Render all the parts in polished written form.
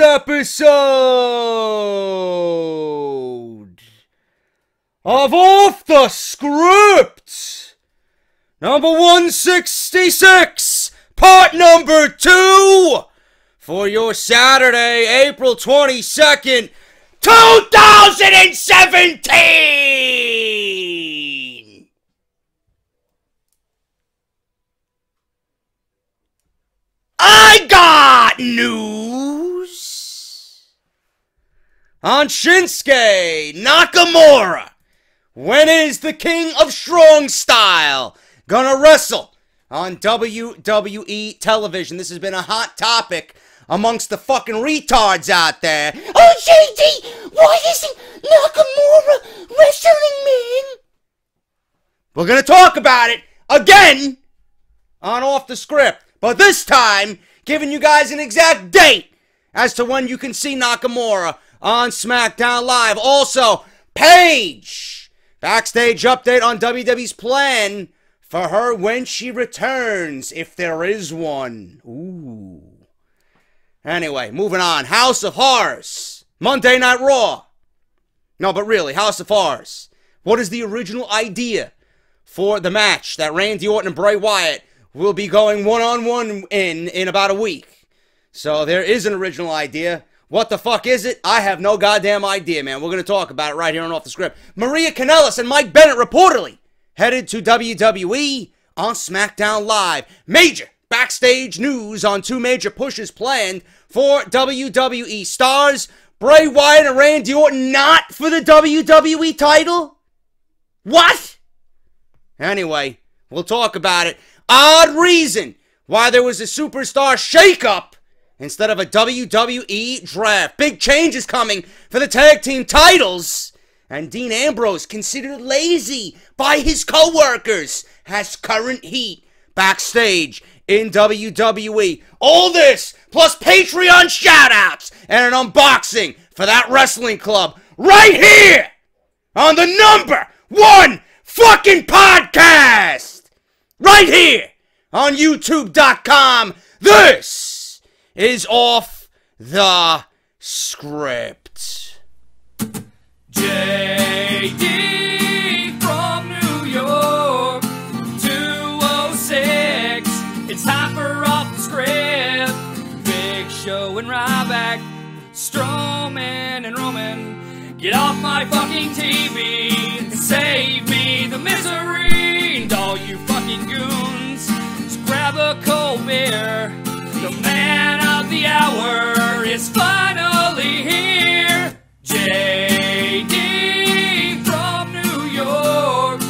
episode of Off the Script, number 166, part number 2, for your Saturday, April 22nd, 2017! I got news on Shinsuke Nakamura. When is the King of Strong Style gonna wrestle on WWE television? This has been a hot topic amongst the fucking retards out there. Oh, JD, why isn't Nakamura wrestling, man? We're gonna talk about it again on Off the Script. But this time, giving you guys an exact date as to when you can see Nakamura on Smackdown Live. Also, Paige, backstage update on WWE's plan for her when she returns, if there is one. Ooh. Anyway, moving on. House of Horrors, Monday Night Raw. No, but really, House of Horrors. What is the original idea for the match that Randy Orton and Bray Wyatt will be going one-on-one in about a week? So there is an original idea. What the fuck is it? I have no goddamn idea, man. We're going to talk about it right here on Off the Script. Maria Kanellis and Mike Bennett reportedly headed to WWE on SmackDown Live. Major backstage news on two major pushes planned for WWE stars. Bray Wyatt and Randy Orton not for the WWE title? What? Anyway, we'll talk about it. Odd reason why there was a superstar shakeup instead of a WWE draft. Big changes coming for the tag team titles. And Dean Ambrose, considered lazy by his co-workers, has current heat backstage in WWE. All this, plus Patreon shoutouts and an unboxing for that wrestling club right here on the number one fucking podcast. Right here on YouTube.com. This is Off the Script. JD from New York, 206. It's time for Off the Script. Big Show and Ryback, Strowman and Roman. Get off my fucking TV and save me the misery. And all you fucking goons, just grab a cold beer. The man of the hour is finally here. JD from New York,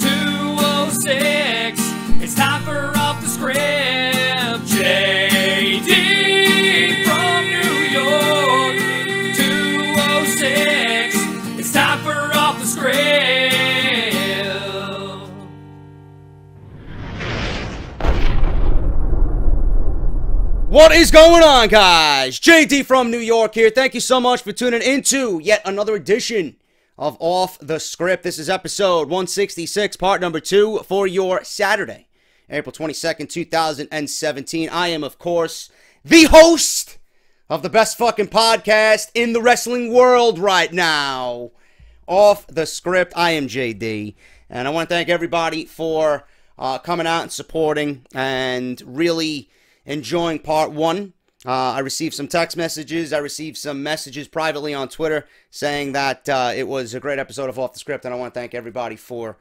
206. It's time for Off the Script. JD from New York, 206. It's time for Off the Script. What is going on, guys? JD from New York here. Thank you so much for tuning into yet another edition of Off the Script. This is episode 166, part number 2 for your Saturday, April 22nd, 2017. I am, of course, the host of the best fucking podcast in the wrestling world right now, Off the Script. I am JD, and I want to thank everybody for coming out and supporting and really enjoying part 1. I received some text messages. I received some messages privately on Twitter saying that it was a great episode of Off the Script, and I want to thank everybody for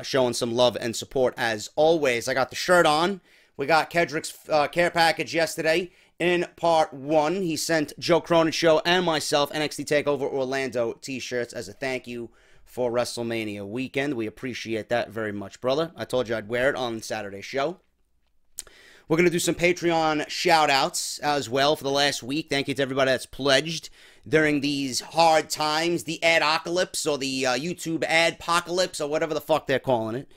showing some love and support as always. I got the shirt on. We got Kedrick's care package yesterday in part 1. He sent Joe Cronin Show and myself NXT TakeOver Orlando t-shirts as a thank you for WrestleMania weekend. We appreciate that very much, brother. I told you I'd wear it on Saturday's show. We're going to do some Patreon shout-outs as well for the last week. Thank you to everybody that's pledged during these hard times, the ad-ocalypse or the YouTube ad-pocalypse or whatever the fuck they're calling it.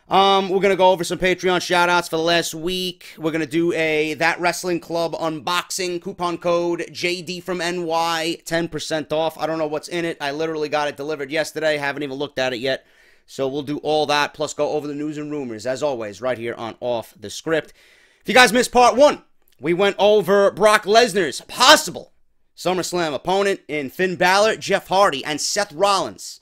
We're going to go over some Patreon shout-outs for the last week. We're going to do a That Wrestling Club unboxing, coupon code JD from NY, 10% off. I don't know what's in it. I literally got it delivered yesterday. Haven't even looked at it yet. So we'll do all that, plus go over the news and rumors, as always, right here on Off the Script. If you guys missed part 1, we went over Brock Lesnar's possible SummerSlam opponent in Finn Balor, Jeff Hardy, and Seth Rollins.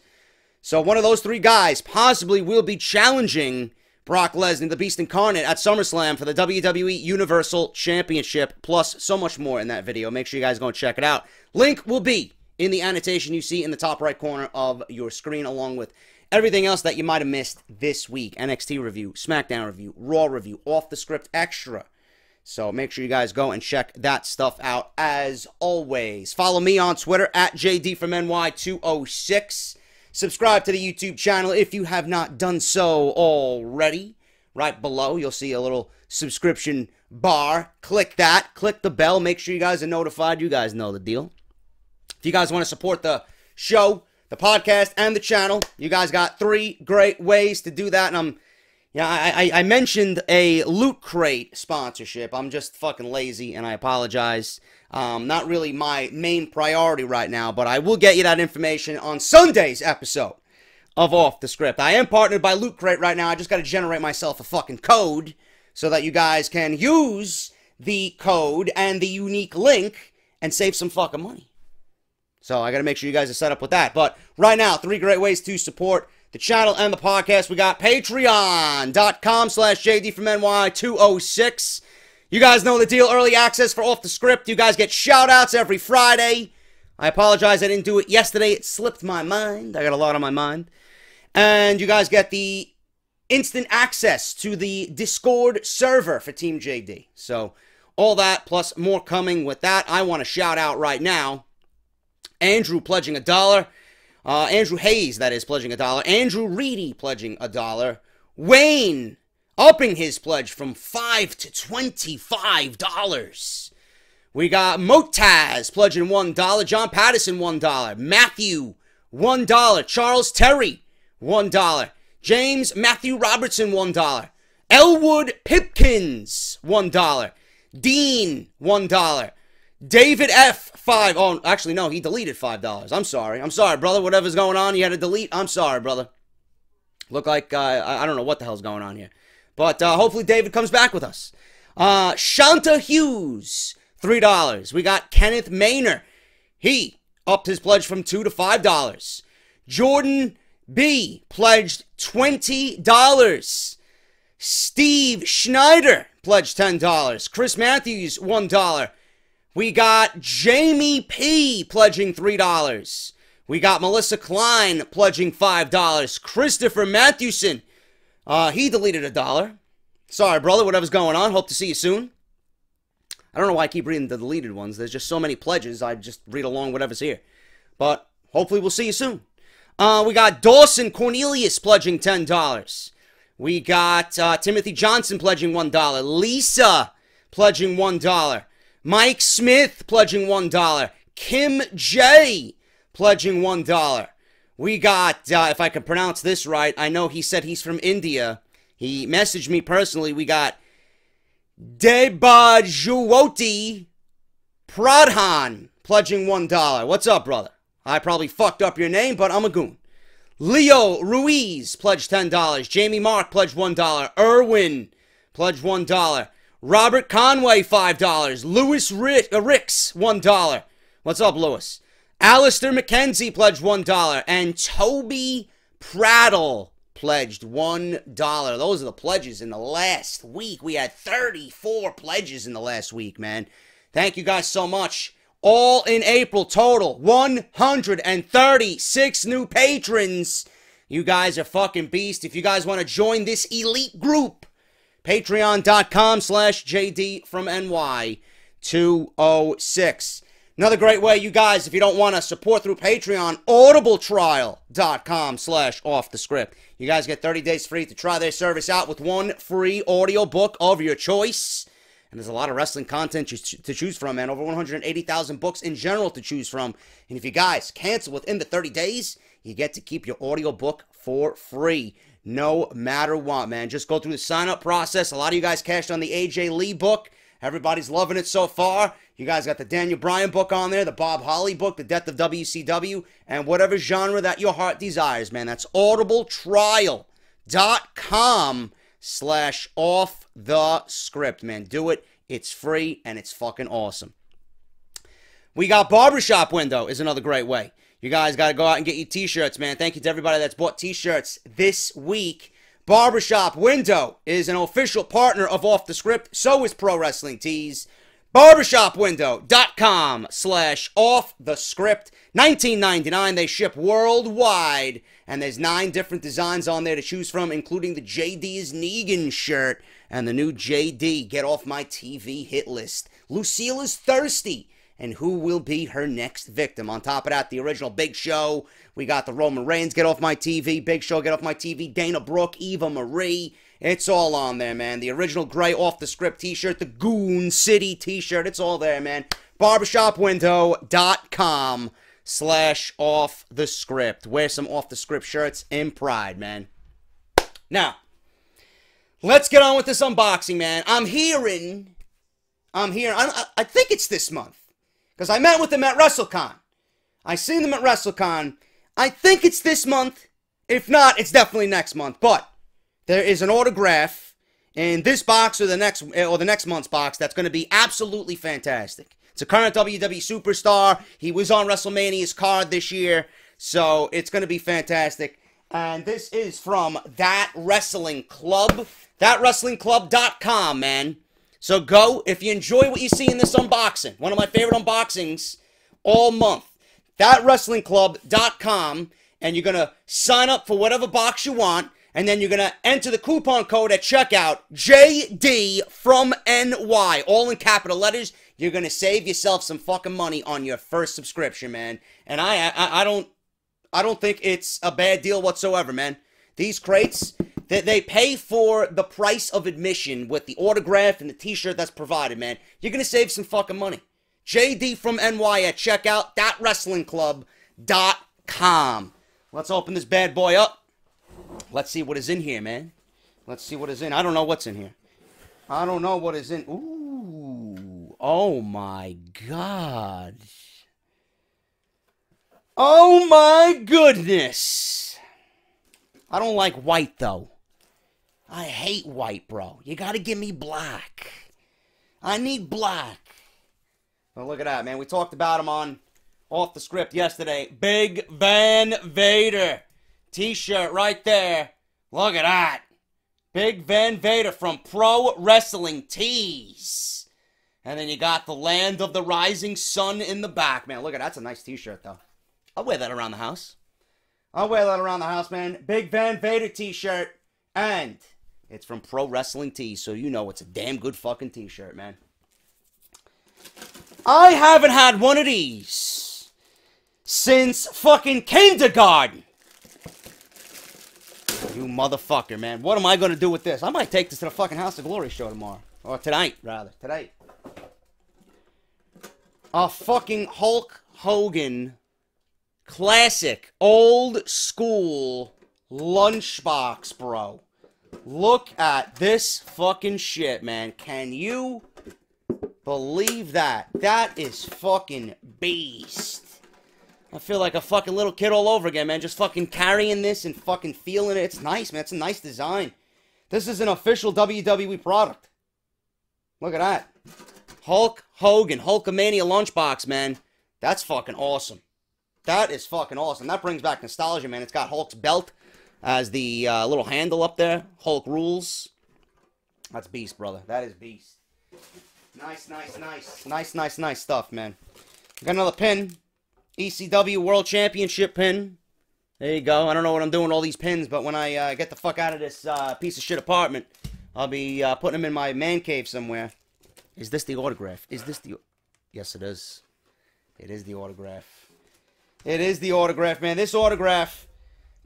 So one of those three guys possibly will be challenging Brock Lesnar, the Beast Incarnate, at SummerSlam for the WWE Universal Championship, plus so much more in that video. Make sure you guys go and check it out. Link will be in the annotation you see in the top right corner of your screen, along with everything else that you might have missed this week. NXT review, Smackdown review, Raw review, Off the Script Extra. So make sure you guys go and check that stuff out as always. Follow me on Twitter at JD from NY206. Subscribe to the YouTube channel if you have not done so already. Right below, you'll see a little subscription bar. Click that. Click the bell. Make sure you guys are notified. You guys know the deal. If you guys want to support the show, the podcast, and the channel, you guys got 3 great ways to do that. And I mentioned a Loot Crate sponsorship. I'm just fucking lazy, and I apologize. Not really my main priority right now, but I will get you that information on Sunday's episode of Off the Script. I am partnered by Loot Crate right now. I just got to generate myself a fucking code so that you guys can use the code and the unique link and save some fucking money. So I got to make sure you guys are set up with that. But right now, 3 great ways to support the channel and the podcast. We got patreon.com/JD from NY206. You guys know the deal. Early access for Off the Script. You guys get shout-outs every Friday. I apologize I didn't do it yesterday. It slipped my mind. I got a lot on my mind. And you guys get the instant access to the Discord server for Team JD. So all that plus more coming with that. I want to shout out right now Andrew pledging $1. Andrew Hayes, that is, pledging $1. Andrew Reedy pledging $1. Wayne upping his pledge from $5 to $25. We got Motaz pledging $1. John Patterson, $1. Matthew, $1. Charles Terry, $1. James Matthew Robertson, $1. Elwood Pipkins, $1. Dean, $1. David F, $5. Oh, actually, no, he deleted $5. I'm sorry. I'm sorry, brother. Whatever's going on, you had to delete. I'm sorry, brother. Look like, I don't know what the hell's going on here. But hopefully David comes back with us. Shanta Hughes, $3. We got Kenneth Maynor. He upped his pledge from $2 to $5. Jordan B pledged $20. Steve Schneider pledged $10. Chris Matthews, $1. We got Jamie P pledging $3. We got Melissa Klein pledging $5. Christopher Mathewson, he deleted $1. Sorry, brother, whatever's going on. Hope to see you soon. I don't know why I keep reading the deleted ones. There's just so many pledges. I just read along whatever's here. But hopefully we'll see you soon. We got Dawson Cornelius pledging $10. We got Timothy Johnson pledging $1. Lisa pledging $1. Mike Smith pledging $1. Kim J pledging $1. We got, if I can pronounce this right, I know he said he's from India. He messaged me personally. We got Debajuoti Pradhan pledging $1. What's up, brother? I probably fucked up your name, but I'm a goon. Leo Ruiz pledged $10. Jamie Mark pledged $1. Erwin pledged $1. Robert Conway, $5. Lewis Ricks, $1. What's up, Lewis? Alistair McKenzie pledged $1. And Toby Prattle pledged $1. Those are the pledges in the last week. We had 34 pledges in the last week, man. Thank you guys so much. All in April, total 136 new patrons. You guys are fucking beasts. If you guys want to join this elite group, Patreon.com/JD from NY206. Another great way, you guys, if you don't want to support through Patreon, audibletrial.com/offthescript. You guys get 30 days free to try their service out with 1 free audio book of your choice. And there's a lot of wrestling content to choose from, man. Over 180,000 books in general to choose from. And if you guys cancel within the 30 days, you get to keep your audio book for free. No matter what, man. Just go through the sign-up process. A lot of you guys cashed on the AJ Lee book. Everybody's loving it so far. You guys got the Daniel Bryan book on there, the Bob Holly book, the Death of WCW, and whatever genre that your heart desires, man. That's audibletrial.com/offthescript, man. Do it. It's free, and it's fucking awesome. We got Barbershop Window is another great way. You guys got to go out and get your t-shirts, man. Thank you to everybody that's bought t-shirts this week. Barbershop Window is an official partner of Off the Script. So is Pro Wrestling Tees. Barbershopwindow.com/offthescript. $19.99. They ship worldwide. And there's 9 different designs on there to choose from, including the JD is Negan shirt and the new JD Get Off My TV hit list. Lucille is thirsty. And who will be her next victim? On top of that, the original Big Show. We got the Roman Reigns Get Off My TV, Big Show Get Off My TV, Dana Brooke, Eva Marie. It's all on there, man. The original gray Off the Script t-shirt, the Goon City t-shirt. It's all there, man. Barbershopwindow.com/offthescript. Wear some Off the Script shirts in pride, man. Now, let's get on with this unboxing, man. I'm hearing, I think it's this month. Because I met with them at WrestleCon. I seen them at WrestleCon. I think it's this month. If not, it's definitely next month. But there is an autograph in this box or the next month's box that's going to be absolutely fantastic. It's a current WWE superstar. He was on WrestleMania's card this year. So it's going to be fantastic. And this is from That Wrestling Club. ThatWrestlingClub.com, man. So go, if you enjoy what you see in this unboxing, one of my favorite unboxings all month, thatwrestlingclub.com, and you're going to sign up for whatever box you want, and then you're going to enter the coupon code at checkout, JD from NY, all in capital letters. You're going to save yourself some fucking money on your first subscription, man. And I don't think it's a bad deal whatsoever, man. These crates, they pay for the price of admission with the autograph and the t-shirt that's provided, man. You're going to save some fucking money. JD from NY at checkout, thatwrestlingclub.com. Let's open this bad boy up. Let's see what is in here, man. Let's see what is in. I don't know what's in here. I don't know what is in. Ooh. Oh, my God. Oh, my goodness. I don't like white, though. I hate white, bro. You gotta give me black. I need black. Well, look at that, man. We talked about him on Off the Script yesterday. Big Van Vader. T-shirt right there. Look at that. Big Van Vader from Pro Wrestling Tees. And then you got the Land of the Rising Sun in the back, man. Look at that. That's a nice t-shirt, though. I'll wear that around the house. I'll wear that around the house, man. Big Van Vader t-shirt. And it's from Pro Wrestling Tees, so you know it's a damn good fucking t-shirt, man. I haven't had one of these since fucking kindergarten. You motherfucker, man. What am I going to do with this? I might take this to the fucking House of Glory show tomorrow. Or tonight, rather. Tonight. A fucking Hulk Hogan classic, old school lunchbox, bro. Look at this fucking shit, man. Can you believe that? That is fucking beast. I feel like a fucking little kid all over again, man. Just fucking carrying this and fucking feeling it. It's nice, man. It's a nice design. This is an official WWE product. Look at that. Hulk Hogan, Hulkamania lunchbox, man. That's fucking awesome. That is fucking awesome. That brings back nostalgia, man. It's got Hulk's belt as the little handle up there. Hulk rules. That's beast, brother. That is beast. Nice, nice, nice. Nice, nice, nice stuff, man. Got another pin. ECW World Championship pin. There you go. I don't know what I'm doing with all these pins, but when I get the fuck out of this piece of shit apartment, I'll be putting them in my man cave somewhere. Is this the autograph? Is this the... Yes, it is. It is the autograph. It is the autograph, man. This autograph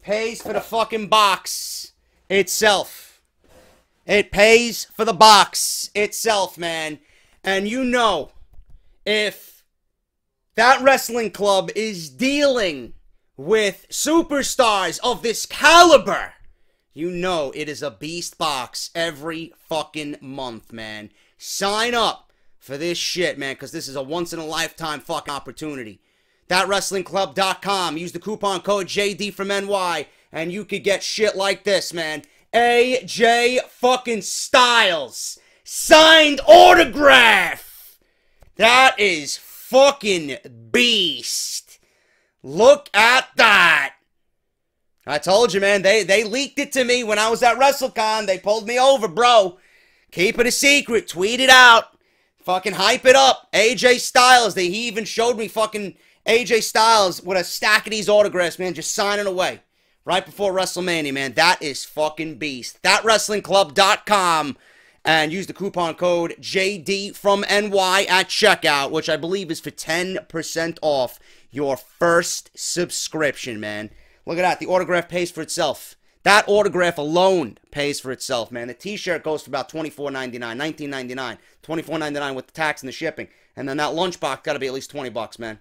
pays for the fucking box itself. It pays for the box itself, man. And you know, if That Wrestling Club is dealing with superstars of this caliber, you know it is a beast box every fucking month, man. Sign up for this shit, man, because this is a once-in-a-lifetime fucking opportunity. ThatWrestlingClub.com. Use the coupon code JD from NY, and you could get shit like this, man. AJ fucking Styles. Signed autograph. That is fucking beast. Look at that. I told you, man, they leaked it to me when I was at WrestleCon. They pulled me over, bro. Keep it a secret. Tweet it out. Fucking hype it up. AJ Styles, he even showed me fucking AJ Styles with a stack of these autographs, man, just signing away right before WrestleMania, man. That is fucking beast. ThatWrestlingClub.com, and use the coupon code JD from NY at checkout, which I believe is for 10% off your first subscription, man. Look at that. The autograph pays for itself. That autograph alone pays for itself, man. The t-shirt goes for about $24.99, $19.99, $24.99 with the tax and the shipping. And then that lunchbox got to be at least $20, man.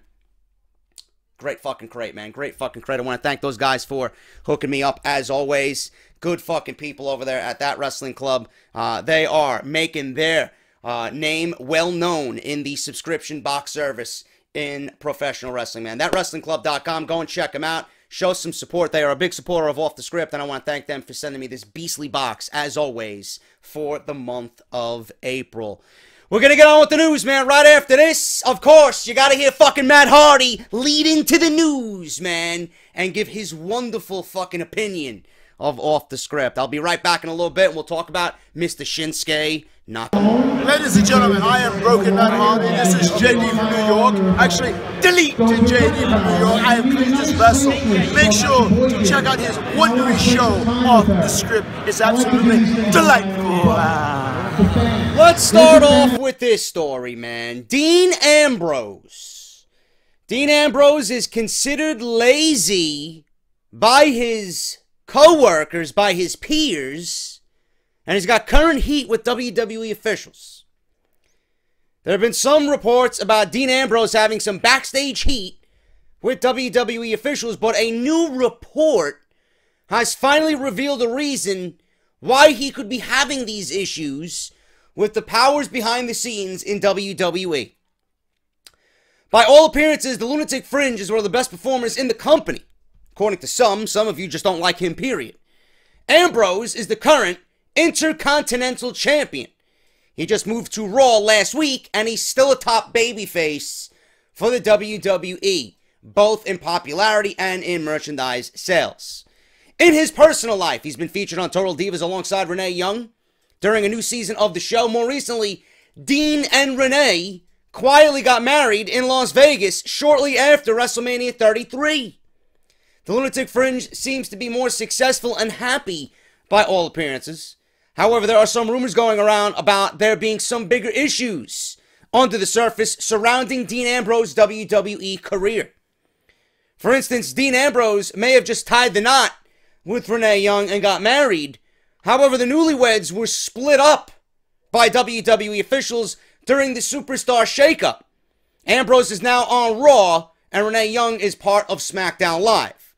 Great fucking crate, man. Great fucking crate. I want to thank those guys for hooking me up, as always. Good fucking people over there at That Wrestling Club. They are making their name well known in the subscription box service in professional wrestling, man. ThatWrestlingClub.com. Go and check them out. Show some support. They are a big supporter of Off the Script, and I want to thank them for sending me this beastly box, as always, for the month of April. We're going to get on with the news, man. Right after this, of course, you got to hear fucking Matt Hardy lead into the news, man, and give his wonderful fucking opinion of Off the Script. I'll be right back in a little bit, and we'll talk about Mr. Shinsuke Nakamura. Ladies and gentlemen, I am Broken Matt Hardy. This is JD from New York. Actually, delete to JD from New York. I am Cletus Vessel. Make sure to check out his wondrous show, Off the Script. It's absolutely delightful. Let's start off with this story, man. Dean Ambrose. Dean Ambrose is considered lazy by his co-workers, by his peers, and he's got current heat with WWE officials. There have been some reports about Dean Ambrose having some backstage heat with WWE officials, but a new report has finally revealed a reason why he could be having these issues with the powers behind the scenes in WWE. By all appearances, the Lunatic Fringe is one of the best performers in the company. According to some of you just don't like him, period. Ambrose is the current Intercontinental Champion. He just moved to Raw last week, and he's still a top babyface for the WWE, both in popularity and in merchandise sales. In his personal life, he's been featured on Total Divas alongside Renee Young during a new season of the show. More recently, Dean and Renee quietly got married in Las Vegas shortly after WrestleMania 33. The Lunatic Fringe seems to be more successful and happy by all appearances. However, there are some rumors going around about there being some bigger issues under the surface surrounding Dean Ambrose's WWE career. For instance, Dean Ambrose may have just tied the knot with Renee Young and got married. However, the newlyweds were split up by WWE officials during the Superstar shakeup. Ambrose is now on Raw, and Renee Young is part of Smackdown Live.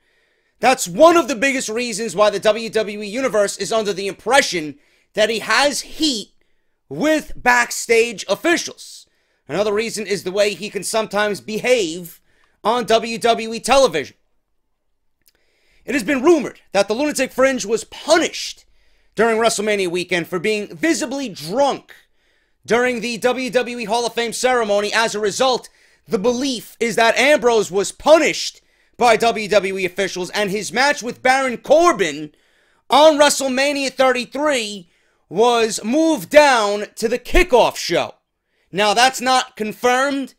That's one of the biggest reasons why the WWE Universe is under the impression that he has heat with backstage officials. Another reason is the way he can sometimes behave on WWE television. It has been rumored that the Lunatic Fringe was punished during WrestleMania weekend for being visibly drunk during the WWE Hall of Fame ceremony. As a result, the belief is that Ambrose was punished by WWE officials, and his match with Baron Corbin on WrestleMania 33 was moved down to the kickoff show. Now, that's not confirmed,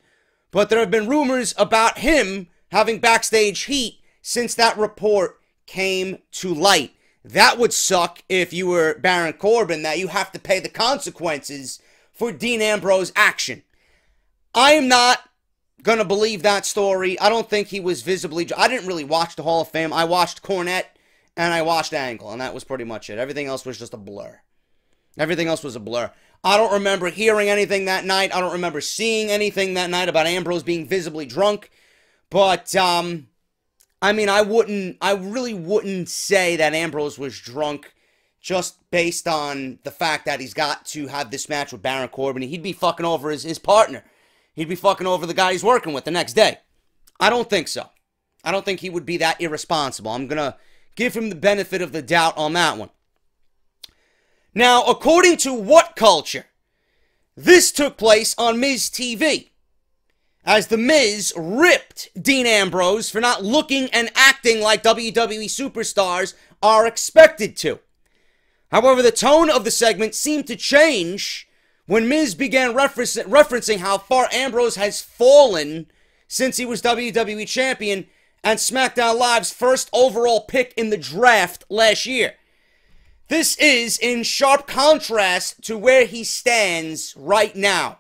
but there have been rumors about him having backstage heat since that report came to light. That would suck if you were Baron Corbin, that you have to pay the consequences for Dean Ambrose's action. I am not going to believe that story. I don't think he was visibly... I didn't really watch the Hall of Fame. I watched Cornette and I watched Angle, and that was pretty much it. Everything else was just a blur. Everything else was a blur. I don't remember hearing anything that night. I don't remember seeing anything that night about Ambrose being visibly drunk. But, I mean, I really wouldn't say that Ambrose was drunk just based on the fact that he's got to have this match with Baron Corbin. He'd be fucking over his partner. He'd be fucking over the guy he's working with the next day. I don't think so. I don't think he would be that irresponsible. I'm going to give him the benefit of the doubt on that one. Now, according to What Culture, this took place on Miz TV. as The Miz ripped Dean Ambrose for not looking and acting like WWE superstars are expected to. However, the tone of the segment seemed to change when Miz began referencing how far Ambrose has fallen since he was WWE Champion and SmackDown Live's first overall pick in the draft last year. This is in sharp contrast to where he stands right now.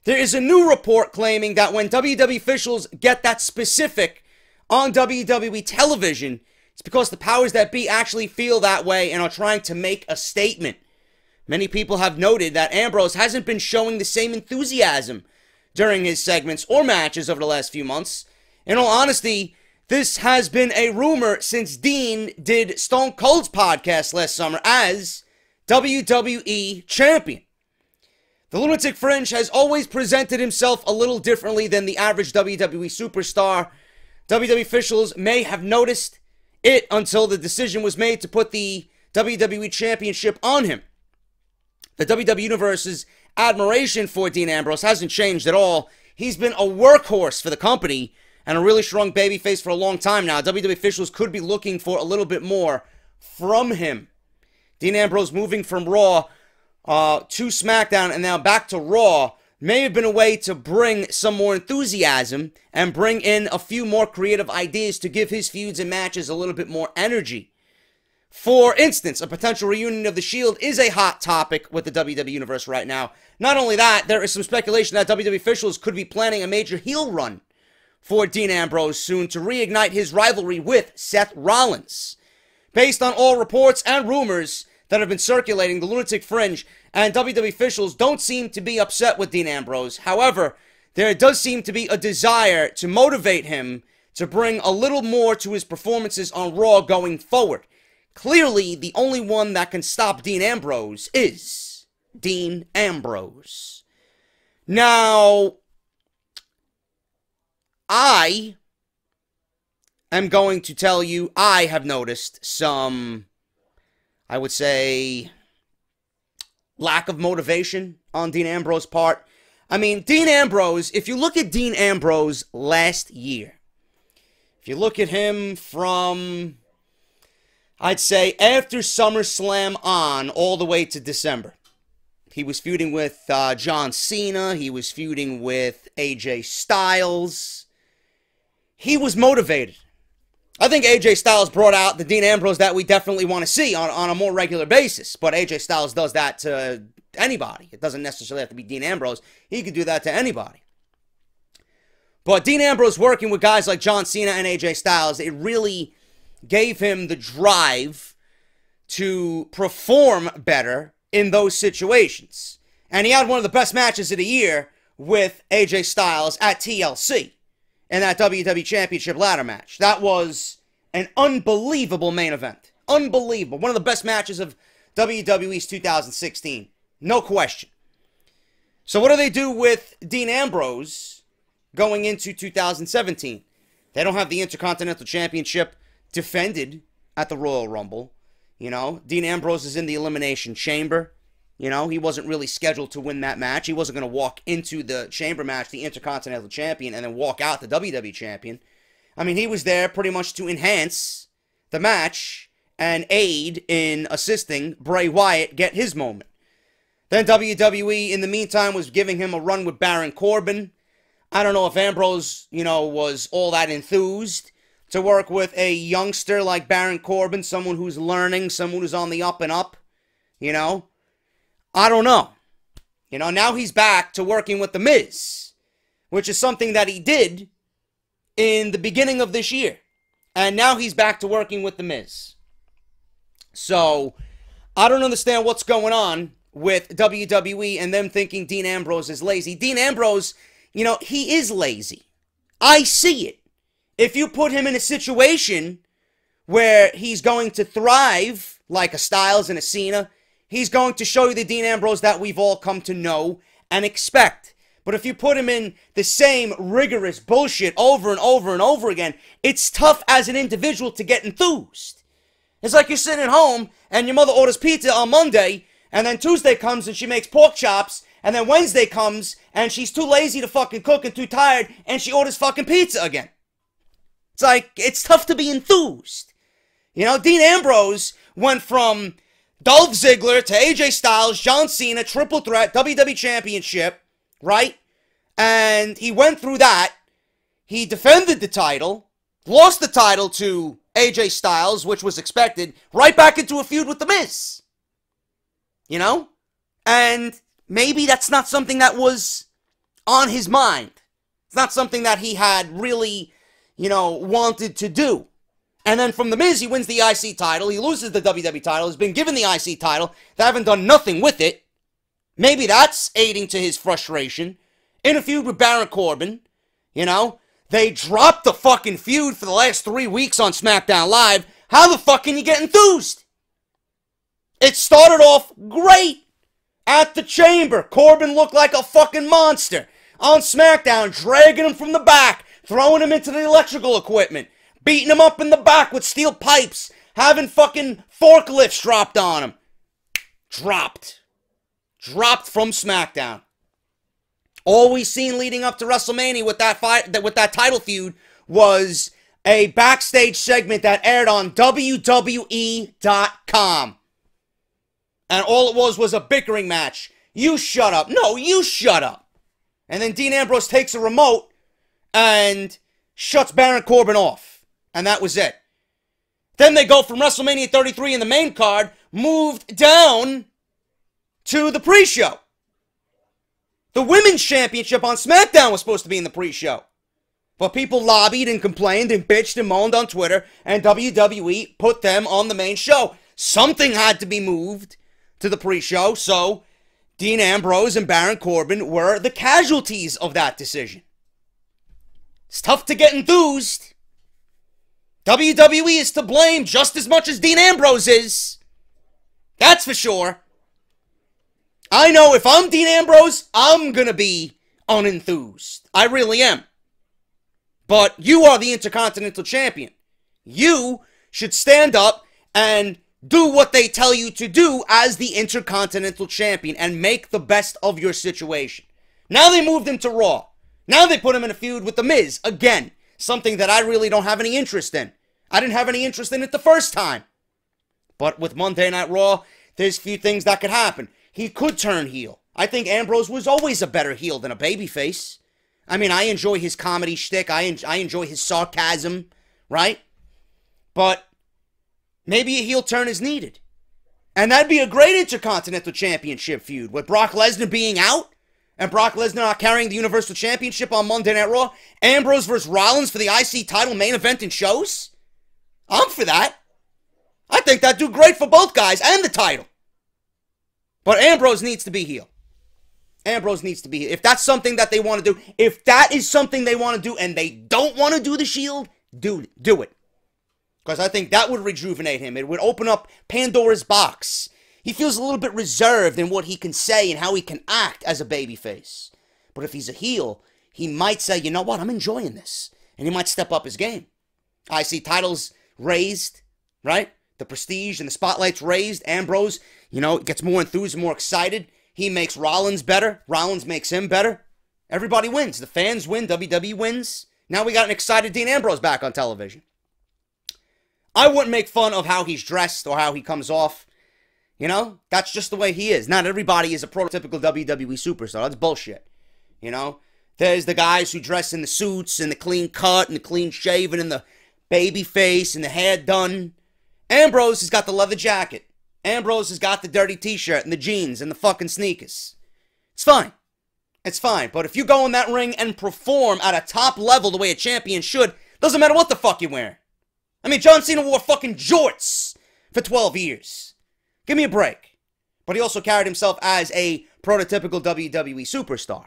There is a new report claiming that when WWE officials get that specific on WWE television, it's because the powers that be actually feel that way and are trying to make a statement. Many people have noted that Ambrose hasn't been showing the same enthusiasm during his segments or matches over the last few months. In all honesty, this has been a rumor since Dean did Stone Cold's podcast last summer as WWE Champion. The Lunatic Fringe has always presented himself a little differently than the average WWE superstar. WWE officials may have noticed it until the decision was made to put the WWE Championship on him. The WWE Universe's admiration for Dean Ambrose hasn't changed at all. He's been a workhorse for the company and a really strong babyface for a long time now. WWE officials could be looking for a little bit more from him. Dean Ambrose moving from Raw to SmackDown and now back to Raw may have been a way to bring some more enthusiasm and bring in a few more creative ideas to give his feuds and matches a little bit more energy. For instance, a potential reunion of The Shield is a hot topic with the WWE Universe right now. Not only that, there is some speculation that WWE officials could be planning a major heel run for Dean Ambrose soon to reignite his rivalry with Seth Rollins. Based on all reports and rumors that have been circulating, the Lunatic Fringe and WWE officials don't seem to be upset with Dean Ambrose. However, there does seem to be a desire to motivate him to bring a little more to his performances on Raw going forward. Clearly, the only one that can stop Dean Ambrose is Dean Ambrose. Now, I am going to tell you I have noticed some, I would say, lack of motivation on Dean Ambrose's part. I mean, Dean Ambrose, if you look at Dean Ambrose last year, if you look at him from, I'd say, after SummerSlam on all the way to December, he was feuding with John Cena, he was feuding with AJ Styles. He was motivated. I think AJ Styles brought out the Dean Ambrose that we definitely want to see on a more regular basis. But AJ Styles does that to anybody. It doesn't necessarily have to be Dean Ambrose. He could do that to anybody. But Dean Ambrose working with guys like John Cena and AJ Styles, it really gave him the drive to perform better in those situations. And he had one of the best matches of the year with AJ Styles at TLC. In that WWE Championship ladder match. That was an unbelievable main event. Unbelievable. One of the best matches of WWE's 2016. No question. So what do they do with Dean Ambrose going into 2017? They don't have the Intercontinental Championship defended at the Royal Rumble. You know, Dean Ambrose is in the Elimination Chamber. You know, he wasn't really scheduled to win that match. He wasn't going to walk into the Chamber match, the Intercontinental Champion, and then walk out the WWE Champion. I mean, he was there pretty much to enhance the match and aid in assisting Bray Wyatt get his moment. Then WWE, in the meantime, was giving him a run with Baron Corbin. I don't know if Ambrose, you know, was all that enthused to work with a youngster like Baron Corbin, someone who's learning, someone who's on the up and up, you know. I don't know. You know, now he's back to working with The Miz, which is something that he did in the beginning of this year. And now he's back to working with The Miz. So, I don't understand what's going on with WWE and them thinking Dean Ambrose is lazy. Dean Ambrose, you know, he is lazy. I see it. If you put him in a situation where he's going to thrive, like a Styles and a Cena, he's going to show you the Dean Ambrose that we've all come to know and expect. But if you put him in the same rigorous bullshit over and over and over again, it's tough as an individual to get enthused. It's like you're sitting at home and your mother orders pizza on Monday, and then Tuesday comes and she makes pork chops, And then Wednesday comes, and she's too lazy to fucking cook and too tired, and she orders fucking pizza again. It's like, it's tough to be enthused. You know, Dean Ambrose went from Dolph Ziggler to AJ Styles, John Cena, triple threat, WWE Championship, right? And he went through that. He defended the title, lost the title to AJ Styles, which was expected, right back into a feud with The Miz. You know? And maybe that's not something that was on his mind. It's not something that he had really, you know, wanted to do. And then from The Miz, he wins the IC title. He loses the WWE title. He's been given the IC title. They haven't done nothing with it. Maybe that's aiding to his frustration. In a feud with Baron Corbin, you know, they dropped the fucking feud for the last 3 weeks on SmackDown Live. How the fuck can you get enthused? It started off great. At the Chamber, Corbin looked like a fucking monster. On SmackDown, dragging him from the back, throwing him into the electrical equipment, beating him up in the back with steel pipes, having fucking forklifts dropped on him. Dropped from SmackDown. All we seen leading up to WrestleMania with that title feud was a backstage segment that aired on WWE.com. And all it was a bickering match. You shut up. No, you shut up. And then Dean Ambrose takes a remote and shuts Baron Corbin off. And that was it. Then they go from WrestleMania 33 in the main card, moved down to the pre-show. The Women's Championship on SmackDown was supposed to be in the pre-show. But people lobbied and complained and bitched and moaned on Twitter, and WWE put them on the main show. Something had to be moved to the pre-show, so Dean Ambrose and Baron Corbin were the casualties of that decision. It's tough to get enthused. WWE is to blame just as much as Dean Ambrose is. That's for sure. I know if I'm Dean Ambrose, I'm gonna be unenthused. I really am. But you are the Intercontinental Champion. You should stand up and do what they tell you to do as the Intercontinental Champion and make the best of your situation. Now they moved him to Raw. Now they put him in a feud with The Miz. Again, something that I really don't have any interest in. I didn't have any interest in it the first time. But with Monday Night Raw, there's a few things that could happen. He could turn heel. I think Ambrose was always a better heel than a babyface. I mean, I enjoy his comedy shtick. I enjoy his sarcasm, right? But maybe a heel turn is needed. And that'd be a great Intercontinental Championship feud with Brock Lesnar being out and Brock Lesnar not carrying the Universal Championship on Monday Night Raw. Ambrose versus Rollins for the IC title main event in shows. I'm for that. I think that'd do great for both guys and the title. But Ambrose needs to be heel. Ambrose needs to be heel. If that's something that they want to do, if that is something they want to do and they don't want to do the Shield, do it. Because I think that would rejuvenate him. It would open up Pandora's box. He feels a little bit reserved in what he can say and how he can act as a babyface. But if he's a heel, he might say, you know what, I'm enjoying this. And he might step up his game. I see titles raised, right? The prestige and the spotlight's raised. Ambrose, you know, gets more enthused, more excited. He makes Rollins better. Rollins makes him better. Everybody wins. The fans win. WWE wins. Now we got an excited Dean Ambrose back on television. I wouldn't make fun of how he's dressed or how he comes off. You know, that's just the way he is. Not everybody is a prototypical WWE superstar. That's bullshit. You know, there's the guys who dress in the suits and the clean cut and the clean shaven and the baby face and the hair done. Ambrose has got the leather jacket. Ambrose has got the dirty t-shirt and the jeans and the fucking sneakers. It's fine. It's fine. But if you go in that ring and perform at a top level the way a champion should, doesn't matter what the fuck you're wearing. I mean, John Cena wore fucking jorts for 12 years. Give me a break. But he also carried himself as a prototypical WWE superstar.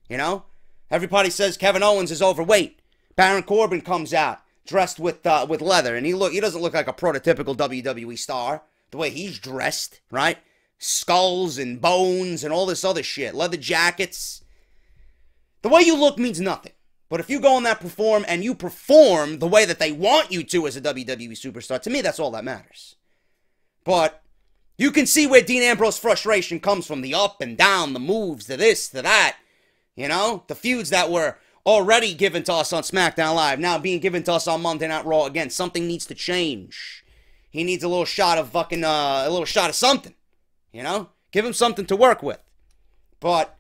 You know? Everybody says Kevin Owens is overweight. Baron Corbin comes out dressed with leather, and he doesn't look like a prototypical WWE star. The way he's dressed, right? Skulls and bones and all this other shit. Leather jackets. The way you look means nothing. But if you go on that perform and you perform the way that they want you to as a WWE superstar, to me that's all that matters. But You can see where Dean Ambrose's frustration comes from. The up and down, the moves, the this, the that. You know? The feuds that were already given to us on SmackDown Live, now being given to us on Monday Night Raw again. Something needs to change. He needs a little shot of fucking, a little shot of something. You know? Give him something to work with. But,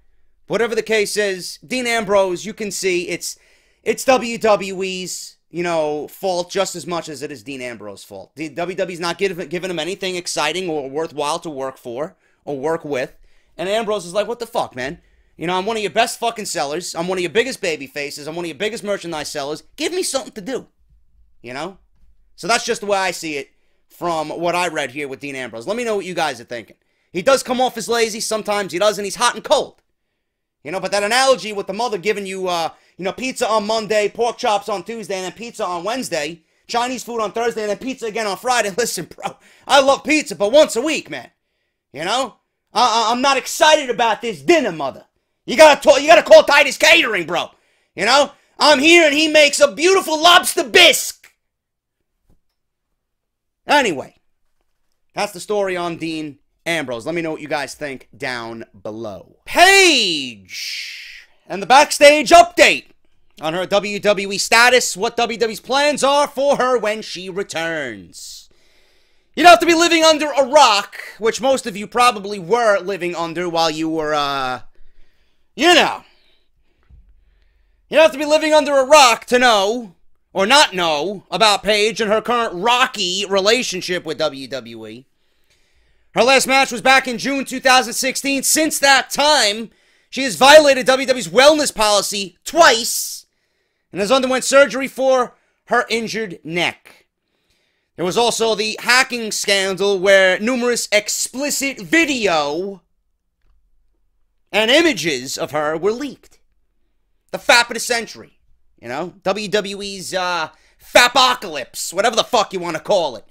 whatever the case is, Dean Ambrose, you can see it's WWE's, fault just as much as it is Dean Ambrose's fault. The WWE's not giving him anything exciting or worthwhile to work for or work with. And Ambrose is like, what the fuck, man? I'm one of your best fucking sellers. I'm one of your biggest baby faces. I'm one of your biggest merchandise sellers. Give me something to do. So that's just the way I see it from what I read here with Dean Ambrose. Let me know what you guys are thinking. He does come off as lazy. Sometimes he doesn't. He's hot and cold. But that analogy with the mother giving you, pizza on Monday, pork chops on Tuesday, and then pizza on Wednesday, Chinese food on Thursday, and then pizza again on Friday. Listen, bro, I love pizza, but once a week, man. I'm not excited about this dinner, mother. You gotta call Titus Catering, bro. I'm here and he makes a beautiful lobster bisque. Anyway, that's the story on Dean Ambrose. Let me know what you guys think down below. Paige and the Backstage update on her WWE status, what WWE's plans are for her when she returns. You'd have to be living under a rock, which most of you probably were living under while you were, You'd have to be living under a rock to know, or not know, about Paige and her current rocky relationship with WWE. Her last match was back in June 2016. Since that time, she has violated WWE's wellness policy twice and has underwent surgery for her injured neck. There was also the hacking scandal where numerous explicit video and images of her were leaked. The fap of the century. WWE's fapocalypse, whatever the fuck you want to call it.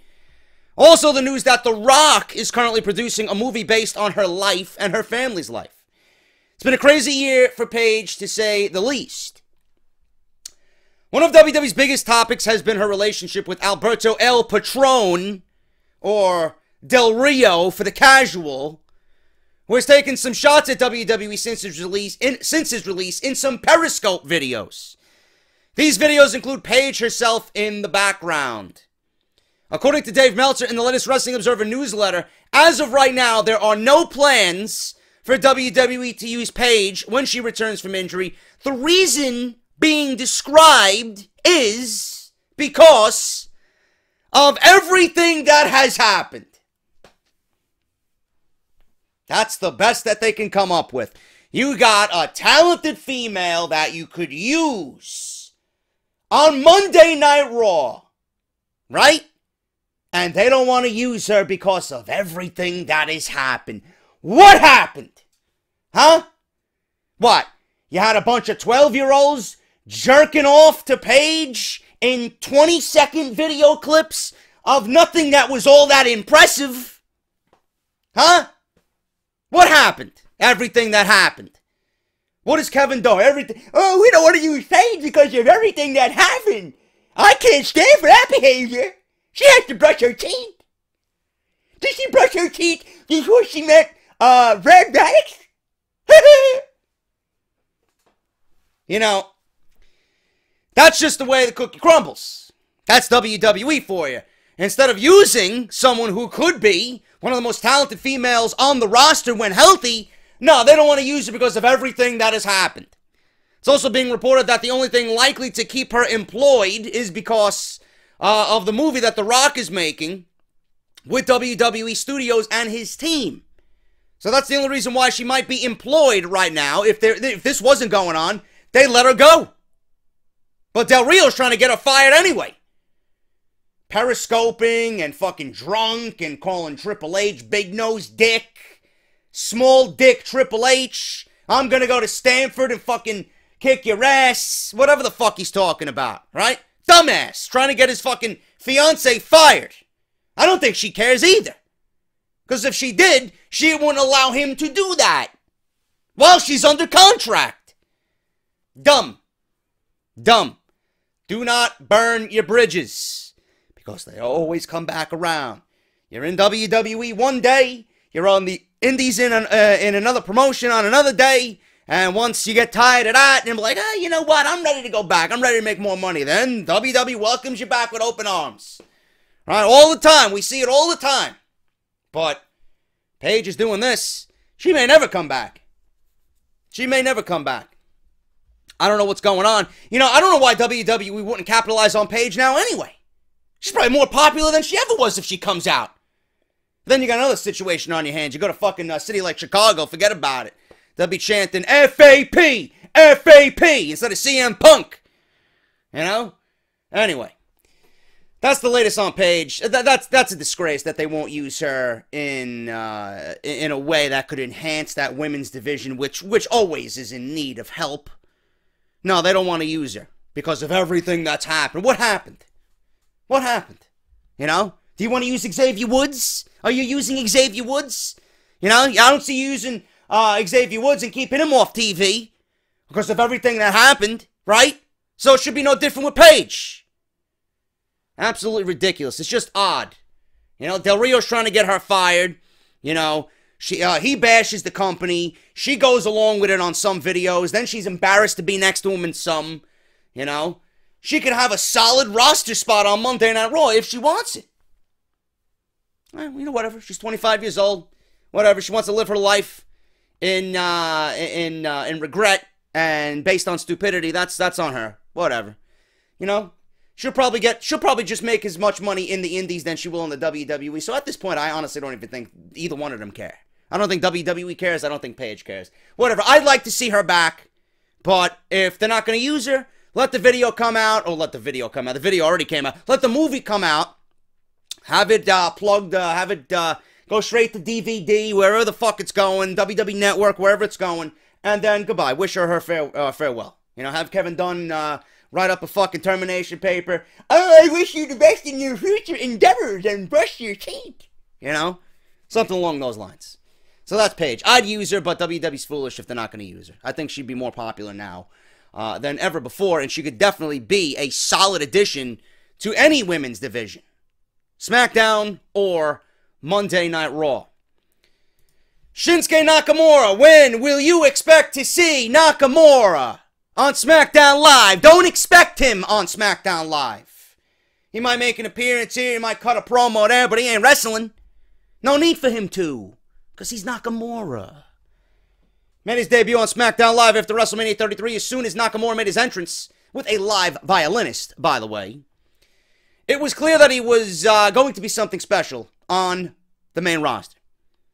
Also the news that The Rock is currently producing a movie based on her life and her family's life. It's been a crazy year for Paige, to say the least. One of WWE's biggest topics has been her relationship with Alberto El Patron, or Del Rio for the casual, who has taken some shots at WWE since his release in some Periscope videos. These videos include Paige herself in the background. According to Dave Meltzer in the latest Wrestling Observer newsletter, as of right now, there are no plans for WWE to use Paige when she returns from injury. The reason being described is because of everything that has happened. That's the best that they can come up with. You got a talented female that you could use on Monday Night Raw, right? And they don't want to use her because of everything that has happened. What happened? Huh? What? You had a bunch of 12-year-olds jerking off to Paige in 20-second video clips of nothing that was all that impressive? Huh? What happened? Everything that happened. What is Kevin doing? Everything. Oh, we don't want to use Paige because of everything that happened. I can't stand for that behavior. She has to brush her teeth. Did she brush her teeth before she met Red Maddox? That's just the way the cookie crumbles. That's WWE for you. Instead of using someone who could be one of the most talented females on the roster when healthy, no, they don't want to use her because of everything that has happened. It's also being reported that the only thing likely to keep her employed is because of the movie that The Rock is making with WWE Studios and his team. So that's the only reason why she might be employed right now. If this wasn't going on, they'd let her go. But Del Rio's trying to get her fired anyway. Periscoping and fucking drunk and calling Triple H big nose dick, small dick Triple H. I'm gonna go to Stanford and fucking kick your ass. Whatever the fuck he's talking about, right? Dumbass, trying to get his fucking fiance fired. I don't think she cares either. Because if she did, she wouldn't allow him to do that while she's under contract. Dumb. Dumb. Do not burn your bridges, because they always come back around. You're in WWE one day, you're on the indies in another promotion on another day, and once you get tired of that, and be like, you know what, I'm ready to go back, I'm ready to make more money, then WWE welcomes you back with open arms. Right, all the time, we see it all the time. But Paige is doing this. She may never come back. She may never come back. I don't know what's going on. You know, I don't know why WWE wouldn't capitalize on Paige now anyway. She's probably more popular than she ever was if she comes out. Then you got another situation on your hands. You go to fucking a city like Chicago, forget about it. They'll be chanting FAP, FAP instead of CM Punk. You know? Anyway. That's the latest on Paige. That's a disgrace that they won't use her in a way that could enhance that women's division, which always is in need of help. No, they don't want to use her because of everything that's happened. What happened? What happened? You know? Do you want to use Xavier Woods? Are you using Xavier Woods? You know, I don't see you using Xavier Woods and keeping him off TV because of everything that happened, right? So it should be no different with Paige. Absolutely ridiculous. It's just odd. You know, Del Rio's trying to get her fired. You know, he bashes the company. She goes along with it on some videos. Then she's embarrassed to be next to him in some. You know, she could have a solid roster spot on Monday Night Raw if she wants it. You know, whatever. She's 25 years old. Whatever. She wants to live her life in regret and based on stupidity. That's on her. Whatever. You know, she'll probably just make as much money in the indies than she will in the WWE. So at this point, I honestly don't even think either one of them care. I don't think WWE cares. I don't think Paige cares. Whatever. I'd like to see her back. But if they're not going to use her, let the video come out. Or let the video come out. The video already came out. Let the movie come out. Have it plugged, have it go straight to DVD, wherever the fuck it's going, WWE Network, wherever it's going, and then goodbye. Wish her farewell. You know, have Kevin Dunn write up a fucking termination paper. Oh, I wish you the best in your future endeavors and brush your teeth. You know, something along those lines. So that's Paige. I'd use her, but WWE's foolish if they're not going to use her. I think she'd be more popular now than ever before, and she could definitely be a solid addition to any women's division. Smackdown or Monday Night Raw. Shinsuke Nakamura, when will you expect to see Nakamura on SmackDown Live? Don't expect him on SmackDown Live. He might make an appearance here, he might cut a promo there, but he ain't wrestling. No need for him to, because he's Nakamura. Made his debut on SmackDown Live after WrestleMania 33 as soon as Nakamura made his entrance, with a live violinist, by the way. It was clear that he was going to be something special on the main roster.